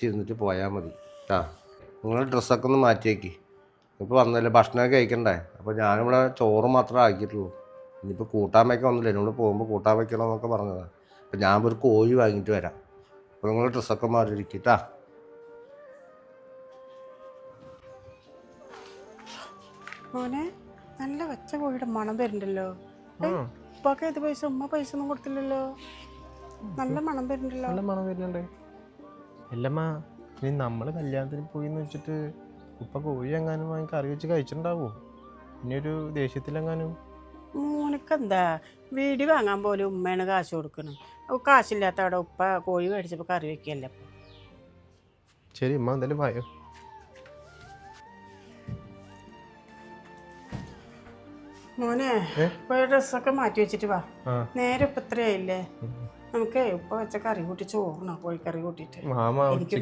ഇരുന്നിട്ട് പോയാൽ മതി ആ. നിങ്ങൾ ഡ്രസ്സൊക്കെ ഒന്ന് മാറ്റിയേക്ക്. ഇപ്പോൾ വന്നല്ലേ ഭക്ഷണമൊക്കെ കഴിക്കണ്ടേ. അപ്പോൾ ഞാനിവിടെ ചോറ് മാത്രമേ ആക്കിയിട്ടുള്ളൂ. ഇനിയിപ്പോൾ കൂട്ടാൻ വയ്ക്കാൻ ഒന്നുമില്ല. എന്നോട് പോകുമ്പോൾ കൂട്ടാൻ വയ്ക്കണമെന്നൊക്കെ പറഞ്ഞതാണ്. അപ്പോൾ ഞാൻ ഒരു കോഴി വാങ്ങിയിട്ട് വരാം. അപ്പോൾ നിങ്ങൾ ഡ്രസ്സൊക്കെ മാറിയിരിക്കട്ടാ. മോനെ നല്ല വെച്ച കോഴിയുടെ മണം വരുന്നുണ്ടല്ലോ. ഉപ്പൊക്കെ ഇത് പൈസ ഉമ്മ പൈസ ഒന്നും കൊടുത്തില്ലല്ലോ. നല്ല മണം വരുന്നുണ്ടല്ലോ. നല്ല മണം വരുന്നുണ്ട്. അല്ലമ്മ ഇനി നമ്മള് കല്യാണത്തിന് പോയിന്ന് വെച്ചിട്ട് ഉപ്പ കോഴി എങ്ങാനും വാങ്ങി കറി വെച്ച് കഴിച്ചിട്ടുണ്ടാവോ? ഇനിയൊരു ദേഷ്യത്തിലെങ്ങാനും. മോനക്കെന്താ വീട് വാങ്ങാൻ പോലും ഉമ്മയാണ് കാശ് കൊടുക്കണം. അപ്പോൾ കാശില്ലാത്ത അവിടെ ഉപ്പ കോഴി മേടിച്ചപ്പോൾ കറി വെക്കല്ലേ. ശരി ഉമ്മ എന്തായാലും വായോ. മോനെ ഇപ്പോൾ ഡ്രസ്സൊക്കെ മാറ്റി വെച്ചിട്ട് വാ. നേരെ ഇപ്പം ഇത്രയായില്ലേ, നമുക്ക് ഉപ്പ വെച്ച കറി കൂട്ടി ചോറിനോ കോഴിക്കറി കൂട്ടിയിട്ട്. മാമ